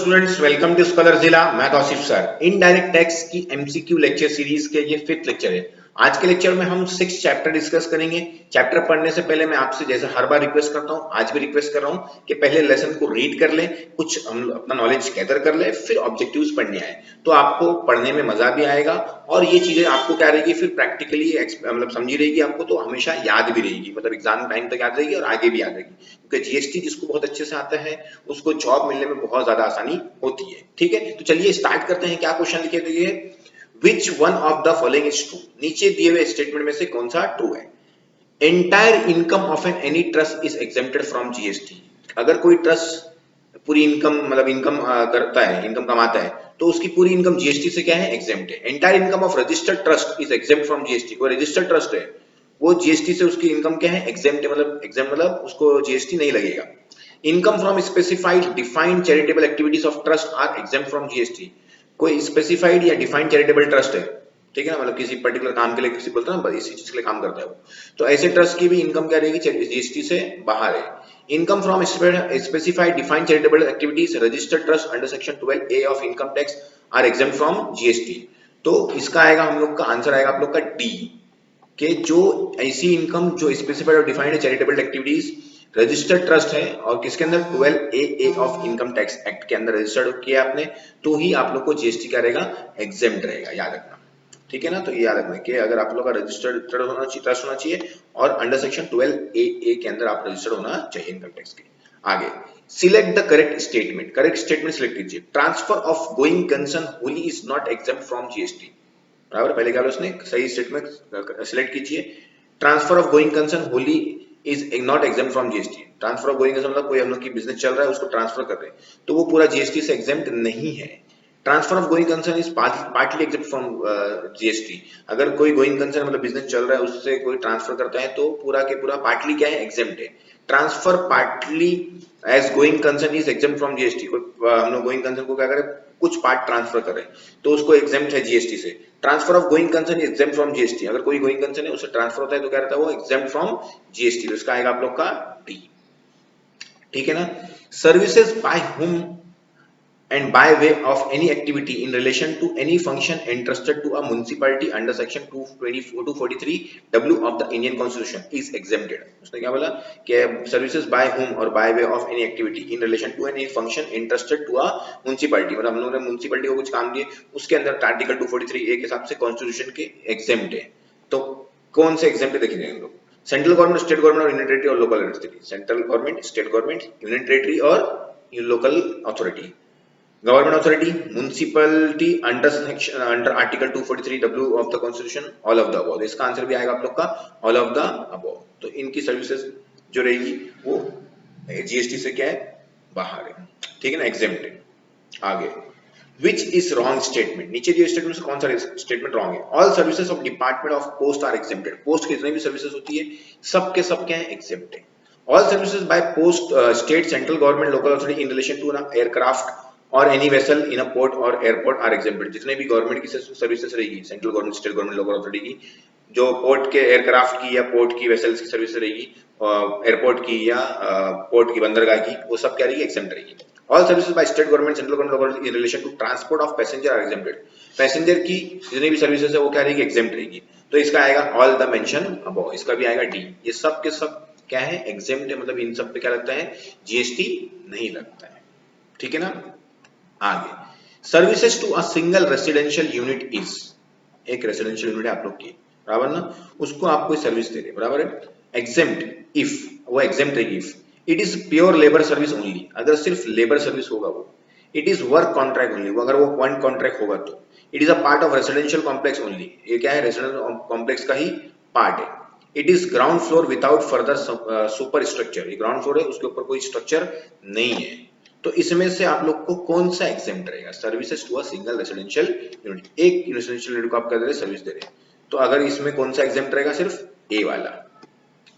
Students, welcome to scholar जिला। मैं Kaushik sir. Indirect tax की एमसीक्यू लेक्चर सीरीज के ये 5th लेक्चर है। आज के लेक्चर में हम 6 चैप्टर डिस्कस करेंगे। चैप्टर पढ़ने से पहले मैं आपसे जैसे हर बार रिक्वेस्ट करता हूँ, आज भी रिक्वेस्ट कर रहा हूँ कि पहले लेसन को रीड कर लें, कुछ हम अपना नॉलेज गैदर कर लें, फिर ऑब्जेक्टिव्स पढ़ने आए तो आपको पढ़ने में मजा भी आएगा और ये चीजें आपको क्या रहेगी, फिर प्रैक्टिकली मतलब समझी रहेगी आपको, तो हमेशा याद भी रहेगी, मतलब एग्जाम टाइम तक याद रहेगी और आगे भी याद रहेगी। क्योंकि जीएसटी जिसको बहुत अच्छे से आता है उसको जॉब मिलने में बहुत ज्यादा आसानी होती है। ठीक है, तो चलिए स्टार्ट करते हैं। क्या क्वेश्चन लिखे दिए है, which one of the following is true. नीचे दिए हुए स्टेटमेंट में से कौन सा ट्रू है। Entire income of an any trust is exempted from GST. अगर कोई ट्रस्ट पूरी इनकम मतलब इनकम करता है, इनकम कमाता है, तो उसकी पूरी इनकम जीएसटी से क्या है, एग्जेम्प्ट है। Entire income of registered trust is exempt from GST. कोई रजिस्टर्ड ट्रस्ट है, वो जीएसटी से उसकी इनकम क्या है, एग्जेम्प्ट है, मतलब उसको जीएसटी नहीं लगेगा। Income from specified defined charitable activities of trust are exempt from GST. कोई स्पेसिफाइड या डिफाइंड चैरिटेबल ट्रस्ट है, ठीक है ना, मतलब किसी पर्टिकुलर काम के लिए किसी बोलते हैं ना, इसी चीज के लिए काम करता है वो, तो ऐसे ट्रस्ट की भी इनकम क्या रहेगी, जीएसटी से बाहर है। Income from specified defined charitable activities registered trust under section 12A of income tax are exempt from GST. तो इसका आएगा हम लोग का आंसर आएगा आप लोग का डी, कि जो ऐसी इनकम जो स्पेसिफाइड और defined charitable activities registered trust है और किसके अंदर 12AA of income tax act के अंदर रजिस्टर्ड किया आपने, तो ही आप लोग को जीएसटी क्या रहेगा, एग्जेम्प्ट रहेगा। याद रखना, ठीक है ना। तो ये याद रखना कि अगर आप लोग का रजिस्टर्ड ट्रस्ट होना चाहिए और अंडर सेक्शन 12AA के अंदर आप रजिस्टर्ड होना चाहिए इनकम टैक्स के। आगे select the correct statement. Correct statement select कीजिए। Transfer of going concern wholly is not exempt from GST. बराबर, पहले क्या उसने सही स्टेटमेंट सिलेक्ट कीजिए। Transfer of going concern wholly is not exempt from GST. Transfer of going concern मतलब कोई हम लोग की बिजनेस चल रहा है उसको ट्रांसफर कर रहे हैं, तो वो पूरा जीएसटी से एग्जेम्प्ट नहीं है। Transfer of going concern is partly exempt from GST. अगर कोई गोइंग कंसर्न मतलब बिजनेस चल रहा है उससे कोई ट्रांसफर करता है तो पूरा के पूरा पार्टली क्या है, एग्जेम्प्ट है। Transfer partly as going concern is exempt from GST. हम लोग गोइंग कंसर्न को क्या करें, कुछ पार्ट ट्रांसफर करें तो उसको एग्जेम्प्ट है जीएसटी से। Transfer of going concern is exempt from GST. अगर कोई गोइंग कंसर्न है उससे ट्रांसफर होता है तो क्या रहता है, वो एग्जेम्प्ट फ्रॉम जीएसटी। तो इसका आएगा आप लोग का डी, ठीक है ना। Services by whom and by way of any activity in relation to any function entrusted to a municipality under section 243W of the Indian Constitution is exempted। उसने क्या बोला कि services by whom और by way of any activity in relation to any function entrusted to a municipality, मतलब हम लोगों ने municipality को कुछ काम दिए, उसके अंदर आर्टिकल 243A के हिसाब से कॉन्स्टिट्यूशन के exempt है। तो कौन से exempt है देखेंगे हम लोग, सेंट्रल गवर्नमेंट, स्टेट गवर्नमेंट और यूनियन टेरिटरी और local authority. Central government, state government, union territory और local authority. Government authority, municipality under article 243W of the constitution, all of the above। इसका आंसर भी आएगा आप लोग का all of the above। तो इनकी सर्विसेज जो रहेगी वो जीएसटी से क्या है, बाहर है, ठीक है ना, एग्जेम्प्ट है। आगे which is wrong statement। नीचे जो स्टेटमेंट कौन सा स्टेटमेंट रॉन्ग है। All services of department of post are exempted. Post की जितनी भी सर्विसेज होती है सब के सब क्या है, एग्जेम्प्ट है। All services by post state, central government, local authority in relation to aircraft और any vessel in a port और एयरपोर्ट आर एग्जेम्प्टेड। जितने भी गवर्नमेंट की सर्विसेज रहेगी, central government, state government, local authority की, जो पोर्ट के एयरक्राफ्ट की या पोर्ट की वेसल्स की सर्विस रहेगी, एयरपोर्ट की या पोर्ट की बंदरगाह की, वो सब क्या रहेगी, एग्जेम्प्ट रहेगी। All services by state government, central government, local authority in relation to transport of passenger are exempted. Passenger की जितनी भी सर्विसेज है वो क्या रहेगी, एग्जेम्प्ट रहेगी। तो इसका आएगा ऑल द मेंशन अबव। इसका भी आएगा डी। ये सब के सब क्या है, एग्जेम्प्ट है, मतलब इन सब पे क्या लगता है, जीएसटी नहीं लगता है, ठीक है ना। आगे services to a single residential unit is, एक रेसिडेंशियल यूनिट है आप लोग की, बराबर ना, उसको आप कोई सर्विस दे रहे हैं, बराबर है, एग्जेम्प्ट इफ, वो एग्जेम्प्ट रहेगी if it is pure labour service only. अगर सिर्फ लेबर सर्विस होगा वो। It is work contract only, वो अगर वो वन कॉन्ट्रैक्ट होगा तो। It is a part of residential complex only, ये क्या है, रेसिडेंशियल कॉम्प्लेक्स का ही पार्ट है। It is ground floor without further super structure, ये ग्राउंड फ्लोर है उसके ऊपर कोई स्ट्रक्चर नहीं है। तो इसमें से आप लोग को कौन सा एग्जेम्प्ट रहेगा, services to a single residential unit. एक रेसिडेंशियल यूनिट को आप क्या दे रहे हैं, सर्विस दे रहे हैं, तो अगर इसमें कौन सा एग्जेम्प्ट रहेगा, सिर्फ ए वाला।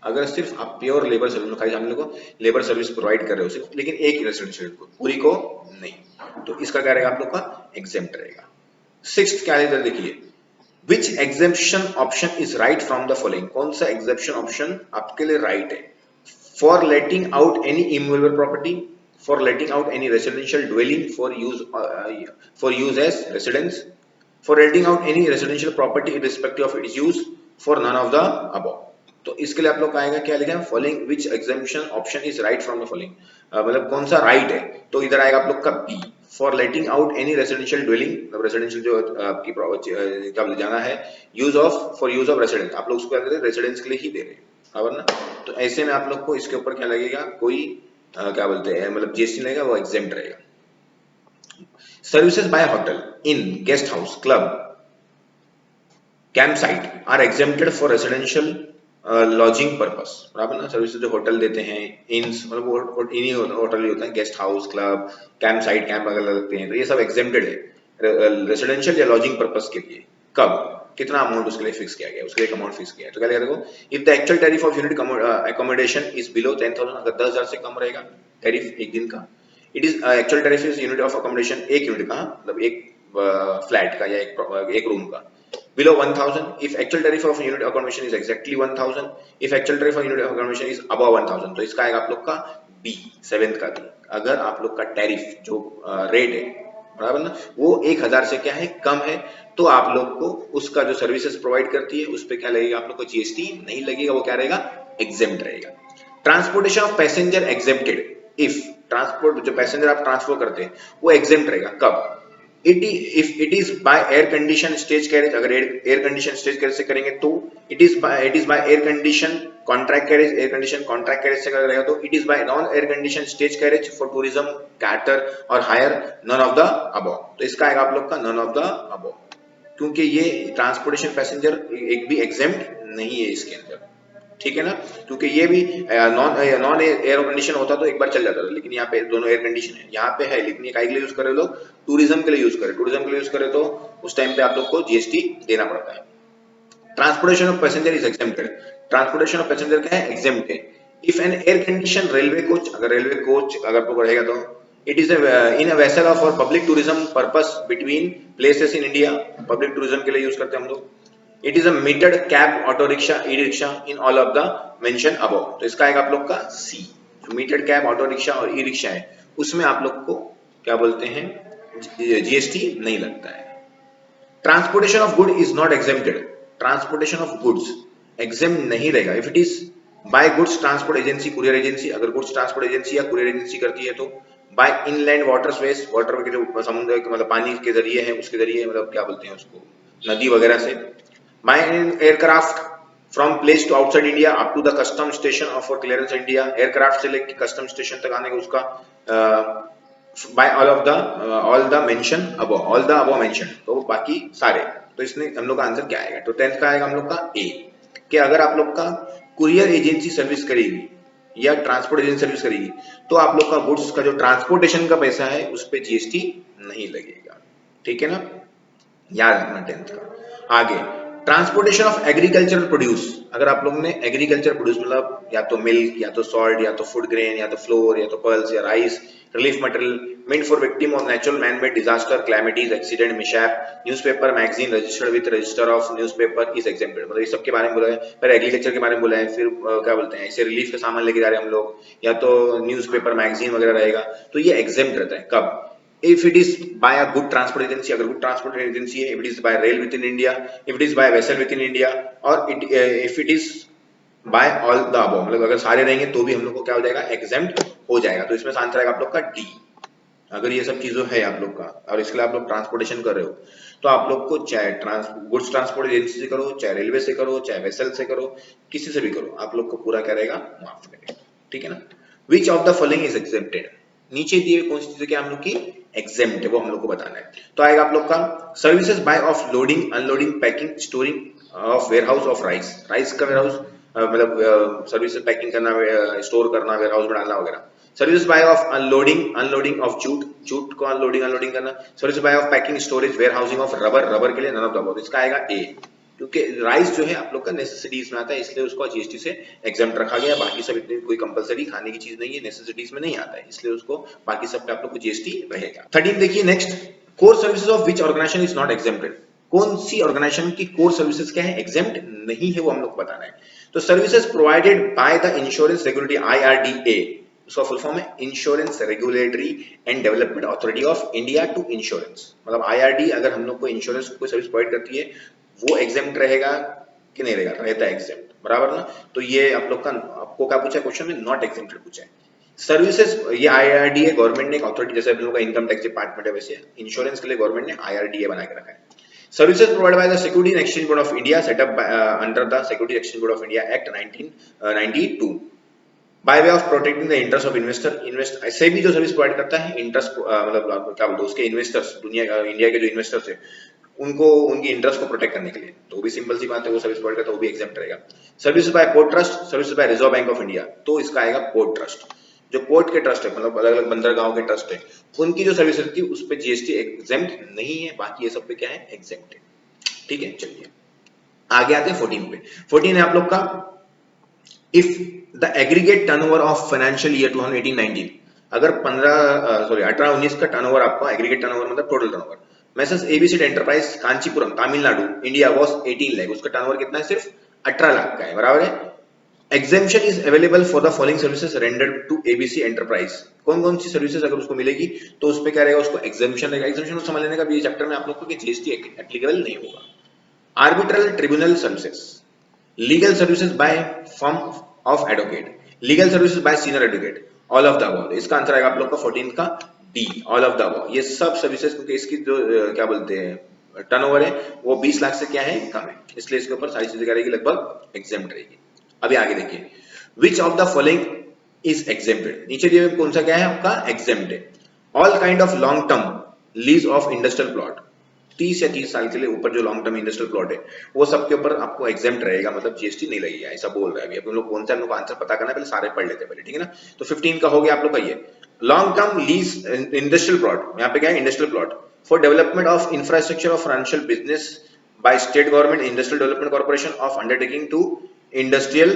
अगर सिर्फ आप प्योर लेबर सर्विस, खाली हम लोग को लेबर सर्विस प्रोवाइड कर रहे हो सिर्फ, लेकिन एक रेसिडेंशियल यूनिट को, पूरी को नहीं, तो इसका क्या रहेगा आप लोग का, एग्जेम्प्ट रहेगा। सिक्स्थ क्या है, देखिए which exemption option is right from the following. कौन सा एग्जेम्पशन ऑप्शन आपके लिए राइट है। For letting out any immovable property, for letting out any residential dwelling for use as residence, for renting out any residential property irrespective of its use, for none of the above. तो इसके लिए आप लोग का आएगा क्या लिखा है, following which exemption option is right from the following, मतलब कौन सा राइट है, तो इधर आएगा आप लोग का B, for letting out any residential dwelling, मतलब रेसिडेंशियल जो आपकी क्या जगह है, use of for use of residence, आप लोग उसको क्या कर रहे हैं, रेसिडेंस के लिए ही दे रहे हैं, बराबर ना। तो ऐसे में आप लोग को इसके ऊपर क्या लगेगा, कोई क्या बोलते हैं, मतलब जीएसटी लगेगा, वो एग्जेम्प्ट रहेगा। Services by hotel, inn, guest house, club, camp site are exempted for residential lodging purpose, बराबर ना। सर्विसेज जो होटल देते हैं, इंस मतलब इन ही होटल ही होता है, guest house, club, camp site, camp अगर लगते हैं तो ये सब एग्जेम्प्टेड है रेसिडेंशियल या लॉजिंग पर्पस के लिए। कब, कितना अमाउंट उसके लिए फिक्स किया गया, उसके लिए अमाउंट फिक्स किया है, तो क्या देखो, if the actual tariff of unit accommodation is below 10,000, अगर 10,000 से कम रहेगा टैरिफ एक दिन का, it is actual tariff is unit of accommodation, एक यूनिट का मतलब एक फ्लैट का या एक रूम का, below 1,000, if actual tariff of unit accommodation is exactly 1,000, if actual tariff of unit accommodation is above 1,000, तो इसका आएगा आप लोग का बी, 7th का बी। अगर आप लोग का टैरिफ जो रेट है, बराबर ना, वो 1,000 से क्या है, कम है, तो आप लोग को उसका जो सर्विसेज प्रोवाइड करती है उस पे क्या लगेगा, आप लोग को जीएसटी नहीं लगेगा, वो क्या रहेगा, एग्जेम्प्ट रहेगा। Transportation of passenger exempted, if transport जो पैसेंजर आप ट्रांसफर करते हैं वो एग्जेम्प्ट रहेगा, कब, if it is by air condition stage carriage, अगर air condition stage carriage से करेंगे तो it is by air condition contract carriage, air condition contract carriage से करेगा तो it is by non air condition stage carriage for tourism, charter और hire, none of the above, तो इसका आएगा आप लोग का none of the above, क्योंकि ये ट्रांसपोर्टेशन पैसेंजर एक भी एग्जेम्प्ट नहीं है इसके अंदर, ठीक है ना, क्योंकि ये भी नॉन एयर कंडीशन होता तो एक बार चल जाता था, लेकिन यहाँ पे दोनों एयर कंडीशन है, यहाँ पे है, लेकिन ये काहे के लिए यूज कर रहे लोग, टूरिज्म के लिए यूज करें, टूरिज्म के लिए यूज करें तो उस टाइम पे आप लोग को जीएसटी देना पड़ता है। Transportation of passenger is exempted, transportation of passenger क्या है, एग्जेम्प्ट है। If an air condition railway coach, अगर रेलवे कोच अगर आपको रहेगा तो it is in a vessel of for public tourism purpose between places in India, public tourism के लिए यूज करते हैं हम लोग। It is a metered cab, auto rickshaw, e rickshaw in all of the mention above, तो इसका आएगा आप लोग का सी, जो मीटर्ड कैब, ऑटो रिक्शा और ई रिक्शा है उसमें आप लोग को क्या बोलते हैं, जीएसटी नहीं लगता है। Transportation of good is not exempted, transportation of goods exempt नहीं रहेगा if it is by goods transport agency, courier agency, अगर गुड्स ट्रांसपोर्ट एजेंसी या कुरियर एजेंसी करती है तो, बाय इनलैंड वाटरवेज, वाटर के जो समुद्र के मतलब पानी के जरिए है उसके जरिए, मतलब क्या बोलते हैं उसको, नदी वगैरह से, by aircraft from place to outside India up to the custom station of for clearance India, aircraft से लेकर कस्टम स्टेशन तक आने का उसका, by all the mention above, all the above mention, तो बाकी सारे, तो इसमें हम लोग का आंसर क्या आएगा, तो 10th का आएगा हम लोग का ए, कि अगर आप लोग का कुरियर एजेंसी सर्विस करेगी या ट्रांसपोर्ट एजेंसी सर्विस करेगी तो आप लोग का गुड्स का जो ट्रांसपोर्टेशन का पैसा है उस पे जीएसटी नहीं लगेगा, ठीक है ना, याद रखना 10th का। आगे ट्रांसपोर्टेशन ऑफ एग्रीकल्चरल प्रोड्यूस, अगर आप लोगों ने एग्रीकल्चर प्रोड्यूस मतलब या तो मिल्क या तो सॉल्ट या तो फूड ग्रेन या तो फ्लोर या तो पर्ल्स या rice, relief material meant for victim of natural man made disaster, calamities, accident, mishap, newspaper, magazine registered with register of newspaper is exempted, मतलब ये सब के बारे में बोला है, फिर एग्रीकल्चर के बारे में बोला है, फिर क्या बोलते हैं ऐसे रिलीफ का सामान लेके जा रहे हैं हम लोग या तो न्यूज़पेपर मैगजीन वगैरह रहेगा तो ये एग्जेम्प्ट रहता है, कब, if it is by a good transport agency, अगर good transport agency है, if it is by rail within India, if it is by vessel within India, और if it is by all the above, मतलब अगर सारे रहेंगे तो भी हम लोग को क्या हो जाएगा, एग्जेम्प्ट हो जाएगा, तो इसमें आंसर आएगा आप लोग का डी, अगर ये सब चीजों है आप लोग का और इसके लिए आप लोग ट्रांसपोर्टेशन कर रहे हो तो आप लोग को चाहे गुड्स ट्रांसपोर्ट एजेंसी से करो, चाहे रेलवे से करो, चाहे वेसल से करो, किसी से भी करो, आप लोग को पूरा क्या रहेगा, माफ करेगा, ठीक है ना। विच of the following is exempted, नीचे दिए कौन सी चीजें क्या हम लोग की एग्जेम्प्ट है वो हम लोग को बताना है, तो आएगा आप लोग का services by of loading, unloading, packing, storing of warehouse of rice, rice का वेयरहाउस मतलब सर्विसेज पैकिंग करना, स्टोर करना, वेयरहाउस में डालना वगैरह, service by of unloading of jute को अनलोडिंग करना, service by of packing, storage, warehousing of rubber के लिए नन ऑफ द अबव, इसका आएगा ए, क्योंकि राइस जो है आप लोग का नेसेसिटीज में आता है इसलिए उसको जीएसटी से एग्जेम्प्ट रखा गया, बाकी सब इतनी कोई कंपलसरी खाने की चीज नहीं है, नेसेसिटीज में नहीं आता है इसलिए उसको बाकी सब पे आप लोग को जीएसटी रहेगा। 13 देखिए next, core services of which organisation is not exempted, कौन सी ऑर्गेनाइजेशन की कोर सर्विसेज क्या है, एग्जेम्प्ट नहीं है, वो हम लोग को बताना है। तो services provided by the insurance regulatory IRDA, उसका फुल फॉर्म है insurance regulatory and development authority of India to insurance. मतलब IRD अगर हम लोग को इंश्योरेंस कोई सर्विस प्रोवाइड करती है वो एग्जेम्प्ट रहेगा कि नहीं रहेगा, रहता है एग्जेम्प्ट, बराबर ना। तो ये आप लोग का आपको क्या पूछा क्वेश्चन में, नॉट एग्जेम्प्टेड पूछा है। सर्विसेज, ये IRDA गवर्नमेंट ने एक अथॉरिटी, जैसे हम लोग का इनकम टैक्स डिपार्टमेंट है वैसे इंश्योरेंस के लिए गवर्नमेंट ने IRDA बना के रखा है। Services provided by the Security and Exchange Board of India set up under the Security and Exchange Board of India Act 1992 by way of protecting the interest of investor ऐसे भी जो service provide करता है interest मतलब क्या बोलते हैं उसके इन्वेस्टर्स, दुनिया इंडिया के जो इन्वेस्टर्स है उनको उनकी इंटरेस्ट को प्रोटेक्ट करने के लिए, तो वो भी सिंपल सी बात है, वो सर्विस प्रोवाइड करता है वो भी एग्जेम्प्ट रहेगा। Service bye port trust, service by reserve bank of India, तो इसका आएगा पोर्ट ट्रस्ट। जो पोर्ट के ट्रस्ट है मतलब अलग अलग बंदरगाहों के ट्रस्ट है उनकी जो सर्विस रहती है उस पर GST एग्जेम्प्ट नहीं है, बाकी ये सब पे क्या है एग्जेम्प्ट है। ठीक है, चलिए आगे आते हैं 14 पे। 14 है आप लोग का, if the aggregate turnover of financial year 2018-19, अगर 18-19 का टर्नओवर आपका एग्रीगेट टर्नओवर मतलब total turnover message ABC enterprise Kanchipuram Tamil Nadu India was 18 lakh, उसका टर्नओवर कितना है सिर्फ 18 लाख का है, बराबर है। Exemption is available for the following services rendered to ABC enterprise, कौन कौन सी सर्विसेज अगर उसको मिलेगी तो उस पे क्या रहेगा, उसको एग्जेम्पशन रहेगा। एग्जेम्पशन समझ लेने का भी ये चैप्टर में आप लोग को कि GST एप्लीकेबल नहीं होगा। Arbitral tribunal services, legal services by firm of advocate, legal services by senior advocate, all of the above. इसका आंसर आएगा आप लोग का 14 का D, all of the above. ये सब सर्विसेज क्योंकि इसकी जो क्या बोलते हैं टर्नओवर है वो 20 लाख से क्या है कम है, इसलिए इसके ऊपर सारी चीजें क्या रहेगी लगभग एग्जेम्प्ट रहेगी। अभी आगे देखिए, विच of the following is exempted, नीचे दिए कौन सा क्या है आपका एग्जेम्प्ट है। All kind of long term lease of industrial plot, 30 या 30 साल के लिए ऊपर जो लॉन्ग टर्म इंडस्ट्रियल प्लॉट है वो सबके ऊपर आपको एग्जेम्प्ट रहेगा, मतलब GST नहीं लगेगा, ऐसा बोल रहा है। अभी हम लोग कौन सा हम लोग आंसर पता करना है, पहले सारे पढ़ लेते हैं पहले, ठीक है ना। तो 15 का हो गया आप लोग का ये long term lease industrial plot, यहाँ पे क्या है industrial plot for development of infrastructure of financial business by state government industrial development corporation of undertaking to industrial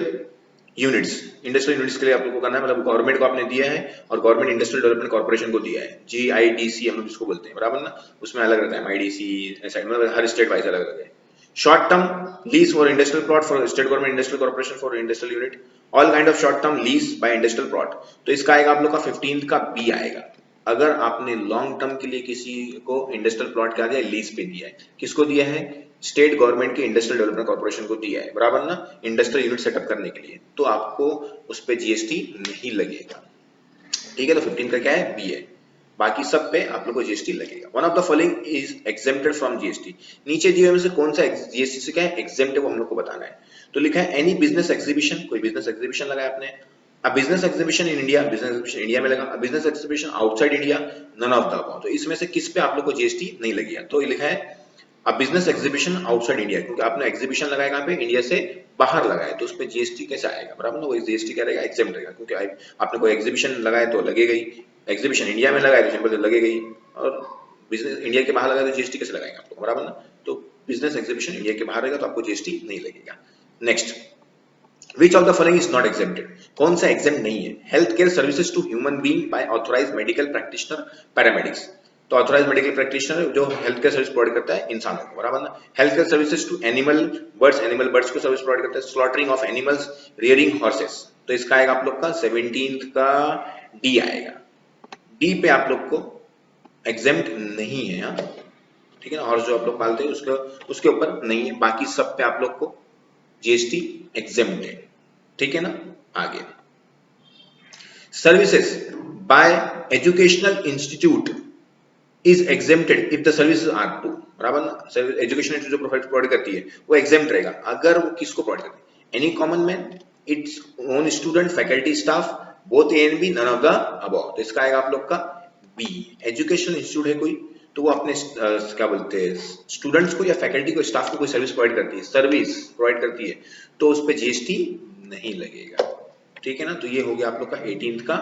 units. Industrial units के लिए आप लोगों को करना है, मतलब गवर्नमेंट को आपने दिया है और गवर्नमेंट इंडस्ट्रियल डेवलपमेंट कॉर्पोरेशन को दिया है, GIDC हम लोग जिसको बोलते हैं, बराबर ना। उसमें अलग रहता है MIDC ऐसा, मतलब हर स्टेट वाइज अलग अलग है। Short term lease for industrial plot for state government industrial corporation for industrial unit, all kind of short term lease by industrial plot, तो इसका आएगा आप लोग का 15 का बी आएगा। अगर आपने लॉन्ग टर्म के लिए किसी को इंडस्ट्रियल प्लॉट क्या दिया है, लीज पे दिया है, किसको दिया है, स्टेट गवर्नमेंट के इंडस्ट्रियल डेवलपमेंट कॉर्पोरेशन को दिया है, बराबर ना, इंडस्ट्रियल यूनिट सेटअप करने के लिए, तो आपको उस पे GST नहीं लगेगा। ठीक है, तो 15 का क्या है बी है, बाकी सब पे आप लोग को GST लगेगा। One of the following is exempted from GST, नीचे दिए में से कौन सा GST से क्या है एग्जेम्प्ट है वो हम लोग को बताना है। तो लिखा है एनी बिजनेस एग्जीबिशन, कोई बिजनेस एग्जीबिशन लगाया आपने, a business exhibition in India, business exhibition India में लगा, a business exhibition outside India, none of the above, तो इसमें से किस पे आप लोग को GST नहीं लगेगा। तो लिखा है अब बिजनेस एग्जीबिशन आउटसाइड इंडिया, क्योंकि आपने एग्जीबिशन लगाया कहां पे, इंडिया से बाहर लगाया, तो उस पे GST कैसे आएगा, बराबर ना, वो GST क्या रहेगा एग्जेम्प्ट रहेगा, क्योंकि आपने कोई एग्जीबिशन लगाया तो लगेगा ही, एग्जीबिशन इंडिया में लगाया तो सिंपल लगेगा ही, और बिजनेस इंडिया के बाहर लगाया तो GST कैसे लगाएंगे आपको, बराबर ना। तो बिजनेस एग्जीबिशन इंडिया के बाहर रहेगा तो आपको GST नहीं लगेगा। Next, Which of the following is not exempted, कौन सा exempt नहीं है। Health care services to human being by authorised medical practitioner paramedics, तो ऑथराइज्ड मेडिकल प्रैक्टिशनर जो हेल्थ केयर सर्विस प्रोवाइड करता है इंसानों को, बराबर ना। Health care services to animal birds को सर्विस प्रोवाइड करता है, slaughtering of animals, rearing horses, तो इसका आएगा आप लोग का 17 का डी आएगा। डी पे आप लोग को एग्जेम्प्ट नहीं है यहाँ, ठीक है ना, हॉर्स जो आप लोग पालते हैं उसके ऊपर नहीं है, बाकी सब पे आप लोग को GST एग्जेम्प्ट है, ठीक है ना। आगे, services by educational institute is exempted if the services are to, बराबर ना, एजुकेशनल इंस्टीट्यूट जो प्रोवाइड करती है वो एग्जेम्प्ट रहेगा अगर वो किसको प्रोवाइड करती है, any common man, its own student, faculty, staff, both A and B, none of the above, तो इसका आएगा आप लोग का बी। एजुकेशनल इंस्टीट्यूट है कोई तो वो अपने क्या बोलते हैं स्टूडेंट्स को या फैकल्टी को स्टाफ को कोई सर्विस प्रोवाइड करती है, सर्विस प्रोवाइड करती है, तो उस पे GST नहीं लगेगा, ठीक है ना। तो ये हो गया आप लोग का 18th का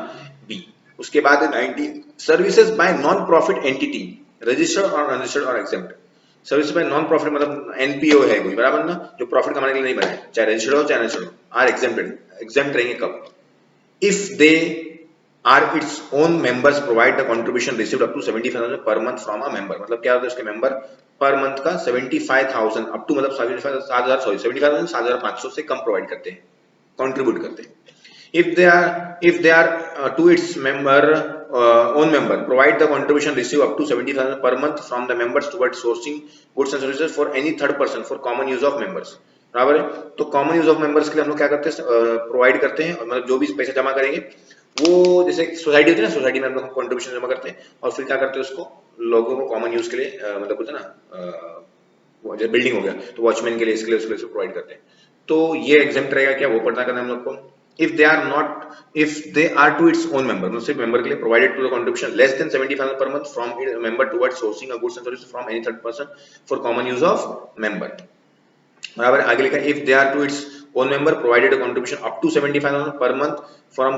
बी। उसके बाद 19 services by non profit entity registered और अनरजिस्टर्ड और exempt, service by non profit मतलब NPO है कोई, बराबर ना, जो प्रॉफिट कमाने के लिए नहीं बनाए, चाहे रजिस्टर्ड हो चाहे अनरजिस्टर्ड हो, आर एग्जेम्प्टेड, एग्जेम्प्ट रहेंगे कब, if they are its own members provide the contribution received up to 75,000 per month from a member, मतलब क्या होता है उसके मेंबर पर मंथ का 75,000 अप टू मतलब 75,500 से कम प्रोवाइड करते हैं, कंट्रीब्यूट करते हैं। if they are to its member own member provide the contribution receive up to 70,000 per month from the members towards sourcing goods and services for any third person for common use of members। बराबर है। तो common use of members के लिए हम लोग क्या करते हैं, प्रोवाइड करते हैं, मतलब जो भी पैसे जमा करेंगे वो जैसे सोसाइटी होती है ना, सोसाइटी में हम लोग कंट्रीब्यूशन जमा करते हैं और फिर क्या करते हैं उसको लोगों को कॉमन यूज के लिए मतलब बोलते हैं ना, जैसे बिल्डिंग हो गया तो वॉचमैन के लिए इसके लिए उसके लिए प्रोवाइड करते हैं। तो ये एग्जाम्प्ट रहेगा क्या, वो पढ़ना करना हम लोग को। if they are not if they are to its own member, मतलब सिर्फ मेंबर के लिए provided to the contribution less than 75 per month from a member towards sourcing a goods and services from any third person for common use of member। बराबर। आगे लिखा if they are to its own member provided a contribution up to 75 per month from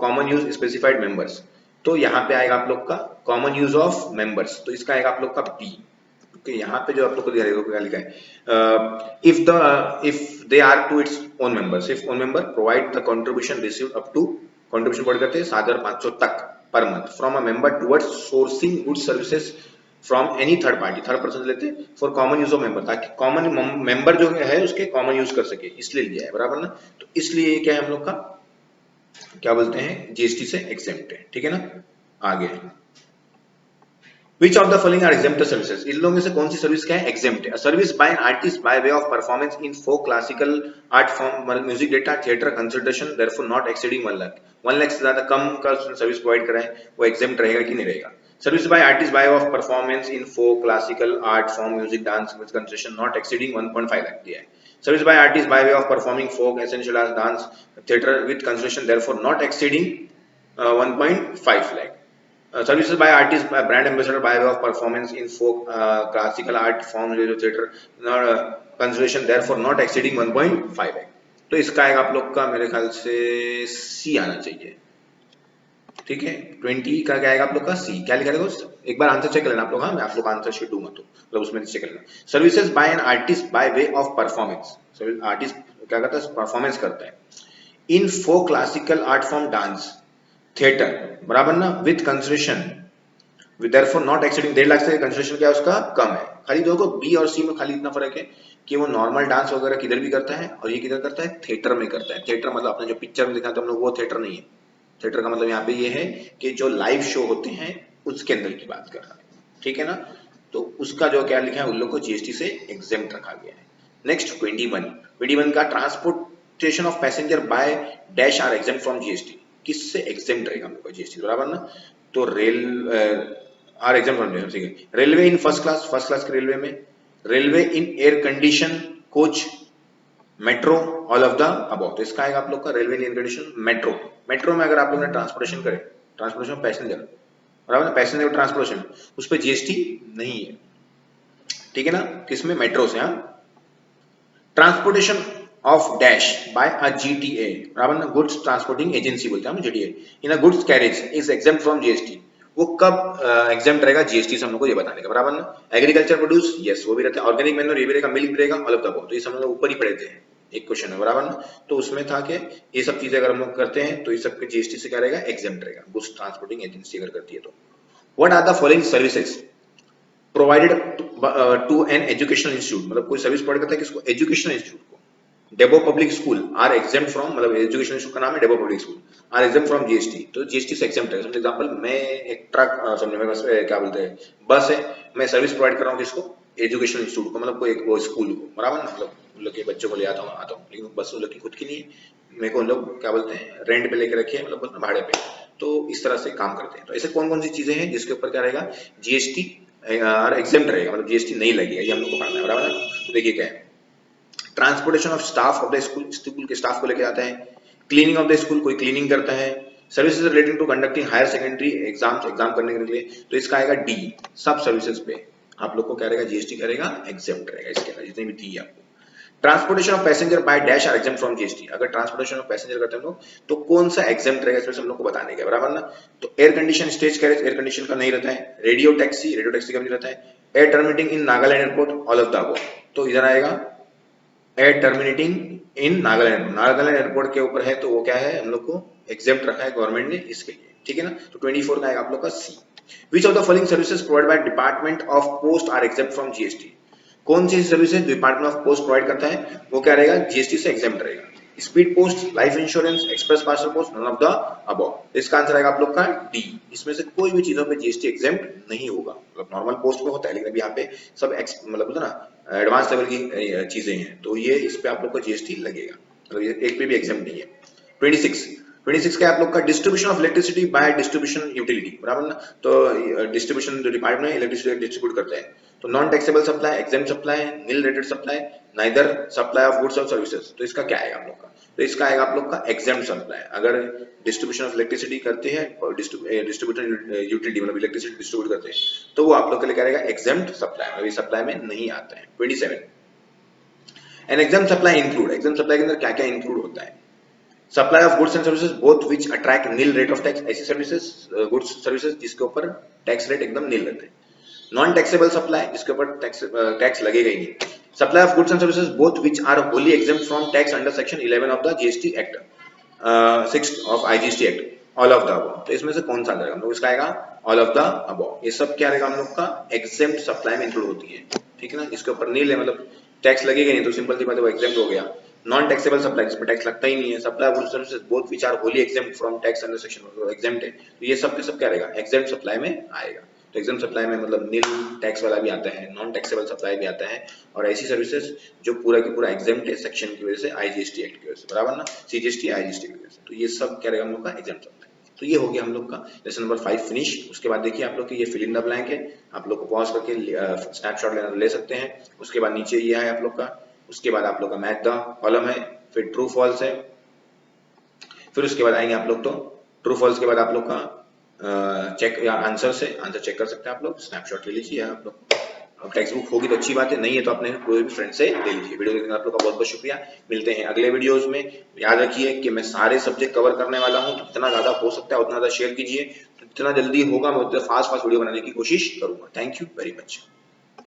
common use specified members। तो यहाँ पे आएगा आप लोग का common use of members, तो इसका आएगा आप लोग का B। यहाँ पे जो आप लोग को क्या लिखा है, if they are to its own members, if own member provide the contribution received up to contribution पढ़ करते हैं 7,500 तक per month from a member towards sourcing goods services from any third party, third person लेते हैं for common use of member, ताकि common member जो है उसके कॉमन यूज कर सके, इसलिए लिया है। बराबर ना। तो इसलिए ये क्या है हम लोग का, क्या बोलते हैं, जीएसटी से एग्जेम्प्ट है। ठीक है ना। आगे Which of the following are exempt services? इन लोगों में से कौन सी सर्विस क्या है, एग्जेम्प्ट है। Service by an artist by way of performance in folk classical art form music data theatre consultation therefore not exceeding 1 lakh, 1 lakh से ज्यादा कम का सर्विस प्रोवाइड कराएं, वो एग्जेम्प्ट रहेगा कि नहीं रहेगा। Service by artist by of performance in folk classical art form music dance with consultation not exceeding 1.5 lakh दिया है। Service by artist by way of performing folk essential art dance theatre with consultation therefore not exceeding 1.5 lakh। Services by artist, brand ambassador by way of performance in folk, classical art form, theater, consideration therefore not exceeding 1.5 lakh। तो इसका आएगा आप लोग का मेरे ख्याल से सी आना चाहिए। ठीक है, 20 का क्या आएगा आप लोग का सी। क्या लिखा रहेगा, एक बार आंसर चेक कर लेना आप लोग। हाँ, मैं आप लोग आंसर शीट दूंगा तो मतलब उसमें चेक कर लेना। Services by an artist by way of performance, artist क्या करता है, परफॉर्मेंस करता है in folk classical art form dance theatre, बराबर ना, with consideration therefore not exceeding 1.5 lakh से कंसिडरेशन क्या है उसका कम है। खाली देखो बी और सी में खाली इतना फर्क है कि वो नॉर्मल डांस वगैरह किधर भी करता है और ये किधर करता है, थिएटर में करता है। थिएटर मतलब आपने जो पिक्चर में दिखा था हम लोग, वो थिएटर नहीं है। थिएटर का मतलब यहाँ पे ये है कि जो लाइव शो होते हैं उसके अंदर की बात कर रहा है। ठीक है ना। तो उसका जो क्या लिखा है, उन लोग को जीएसटी से एग्जेम्प्ट रखा गया है। नेक्स्ट 21 का transportation of passenger by dash are exempt from GST, किससे एग्जेम्प्ट रहेगा हम लोग का जीएसटी, बराबर ना। तो rail are exempt from GST. Railway in first class के रेलवे में, railway in air condition coach metro all of the above. तो इसका आएगा आप लोग का railway in air condition metro. Metro में अगर आप लोग ने ट्रांसपोर्टेशन करे, ट्रांसपोर्टेशन ऑफ पैसेंजर, बराबर, पैसेंजर ट्रांसपोर्टेशन, उस पर जीएसटी नहीं है। ठीक है ना। किसमें, मेट्रो से। हाँ, transportation of dash by a GTA, बराबर ना, गुड्स ट्रांसपोर्टिंग एजेंसी बोलते हैं हम GTA, in a goods carriage is exempt from GST. वो कब एग्जेम्प्ट रहेगा जीएसटी से, हम लोग को ये बताने का, बराबर ना। एग्रीकल्चर प्रोड्यूस, यस वो भी रहता है। ऑर्गेनिक मैन्योर, ये भी रहेगा। मिल्क भी रहेगा, ऑल ऑफ द अबव। तो ये सब हम लोग ऊपर ही पढ़े थे, एक क्वेश्चन है, बराबर ना। तो उसमें था कि ये सब चीजें अगर हम लोग करते हैं तो ये सब जीएसटी से क्या रहेगा, एग्जेम्प्ट रहेगा, गुड्स ट्रांसपोर्टिंग एजेंसी अगर करती है तो। What are the following services provided to an educational institute, मतलब कोई सर्विस प्रोवाइड करता है किसको, एजुकेशनल इंस्टीट्यूट को। Debo public school are exempt from, मतलब एजुकेशन इंस्टीट्यूट का नाम है Debo public school, are exempt from GST. तो जीएसटी से एग्जेम्प्ट है। समझो एग्जांपल, मैं एक ट्रक, समझो मेरे पास क्या बोलते हैं, बस है, मैं सर्विस प्रोवाइड कर रहा हूँ किसको, एजुकेशन इंस्टीट्यूट को, मतलब कोई एक वो स्कूल को, बराबर ना। मतलब उन लोग के बच्चों को ले आता हूँ, लेकिन बस उन लोग की खुद की नहीं है, मेरे को उन लोग क्या बोलते हैं, रेंट पे लेके रखे, मतलब भाड़े पे। तो इस तरह से काम करते हैं। तो ऐसे कौन कौन सी चीजें हैं जिसके ऊपर क्या रहेगा, जीएसटी एग्जेम्प्ट रहेगा, मतलब जीएसटी नहीं लगेगा, ये हम लोग को पढ़ना है, बराबर ना। तो देखिए क्या है, transportation of staff of the school, school के स्टाफ को लेके आता है। क्लीनिंग ऑफ द स्कूल, कोई क्लीनिंग करता है। Services relating to conducting higher secondary exam, exam करने के लिए, तो इसका आएगा डी। सब सर्विसेज पे आप लोग को क्या रहेगा, जीएसटी करेगा, एग्जेम्प्ट रहेगा इसके अंदर, जितनी भी थी आपको। Transportation of passenger by dash are exempt from GST, अगर ट्रांसपोर्टेशन ऑफ पैसेंजर करते हैं लोग तो कौन सा एग्जेम्प्ट रहेगा, इसमें हम लोग को बताने का, बराबर ना। तो air condition stage carriage, air condition का नहीं रहता है। रेडियो टैक्सी का नहीं रहता है। Air terminating in Nagaland airport, all of the above. तो इधर आएगा एयर टर्मिनेटिंग इन नागालैंड, नागालैंड एयरपोर्ट के ऊपर है, तो वो क्या है, हम लोग को एग्जेम्प्ट रखा है गवर्नमेंट ने इसके लिए। ठीक है ना। तो 24 का आएगा आप लोग का C. Which of the following services provide by department of post are exempt from GST, कौन सी services department of post provide करता है, वो क्या रहेगा, जीएसटी से एग्जेम्प्ट रहेगा। Speed post, life insurance, express parcel post, none of the above. इसका आंसर आएगा आप लोग का डी। इसमें से कोई भी चीजों पे जीएसटी एग्जेम्प्ट नहीं होगा। मतलब नॉर्मल पोस्ट में होता है, लेकिन अभी यहाँ पे सब मतलब होता है ना एडवांस लेवल की चीजें हैं, तो ये इस पे आप लोग को जीएसटी लगेगा। मतलब ये एक पे भी एग्जेम्प्ट नहीं है। 26 का आप लोग का distribution of electricity bye distribution utility, बराबर ना। तो डिस्ट्रीब्यूशन जो डिपार्टमेंट है इलेक्ट्रिसिटी डिस्ट्रीब्यूट करते हैं, तो non taxable supply, exempt supply, nil rated supply, neither supply of goods और सर्विसेज। तो इसका क्या आएगा आप लोग का? तो इसका आएगा आप लोग का एग्जेम्प्ट सप्लाई। अगर डिस्ट्रीब्यूशन ऑफ इलेक्ट्रिसिटी करते हैं और डिस्ट्रीब्यूटर यूटिलिटी मतलब इलेक्ट्रिसिटी डिस्ट्रीब्यूट करते हैं, तो वो आप लोग के लिए क्या रहेगा? Exempt supply. अभी सप्लाई में नहीं आता है। 27 an exempt supply include, exempt supply के अंदर क्या क्या इंक्लूड होता है? Supply of goods and services both which attract nil rate of tax, ऐसी सर्विसेज गुड्स सर्विसेज जिसके ऊपर टैक्स रेट एकदम नील रहते हैं। नॉन टैक्सेबल सप्लाई, जिसके ऊपर टैक्स लगेगा ही नहीं। Supply of goods and services both which are wholly exempt from tax under section 11 of the GST act, 6 of IGST act, all of the above. तो इसमें से कौन सा आएगा? हम लोग इसका आएगा ऑल ऑफ द अबव। ये सब क्या रहेगा हम लोग का? एग्जेम्प्ट सप्लाई में इंक्लूड होती है, ठीक है ना। जिसके ऊपर नील है मतलब टैक्स लगेगा नहीं, तो सिंपल सी बात है वो एग्जेम्प्ट हो गया। नॉन टैक्सेबल सप्लाई, जिसमें टैक्स लगता ही नहीं है। Supply of goods services both which are wholly exempt from tax under section, exempt है, तो ये सब के सब क्या रहेगा? एग्जेम्प्ट सप्लाई में आएगा। तो एग्जेम्प्ट सप्लाई में मतलब नील टैक्स वाला भी आता है, नॉन टैक्सेबल सप्लाई भी आता है, और ऐसी सर्विसेज जो पूरा की पूरा एग्जेम्प्ट है सेक्शन की वजह से, आईजीएसटी एक्ट की वजह से, बराबर ना, सीजीएसटी आईजीएसटी की वजह से। तो ये सब क्या रहेगा हम लोग का? Exempt supply. तो ये हो गया हम लोग का लेसन नंबर 5 फिनिश। उसके बाद देखिए आप लोग की ये फिल इन द ब्लैंक है, आप लोग को पॉज करके स्नैपशॉट ले सकते हैं। उसके बाद नीचे ये है आप लोग का, उसके बाद आप लोग का मैच द कॉलम है, फिर ट्रू फॉल्स है, फिर उसके बाद आएंगे आप लोग तो ट्रू फॉल्स के बाद आप लोग का चेक या आंसर से आंसर चेक कर सकते हैं आप लोग। स्नैपशॉट ले लीजिए आप लोग। अब टेक्स्ट बुक होगी तो अच्छी बात है, नहीं है तो अपने कोई भी फ्रेंड से ले लीजिए। वीडियो देखने का आप लोग का बहुत बहुत शुक्रिया। मिलते हैं अगले वीडियोस में। याद रखिए कि मैं सारे सब्जेक्ट कवर करने वाला हूं, तो जितना ज्यादा हो सकता है उतना ज्यादा शेयर कीजिए। जितना जल्दी होगा मैं उतना फास्ट वीडियो बनाने की कोशिश करूंगा। Thank you very much.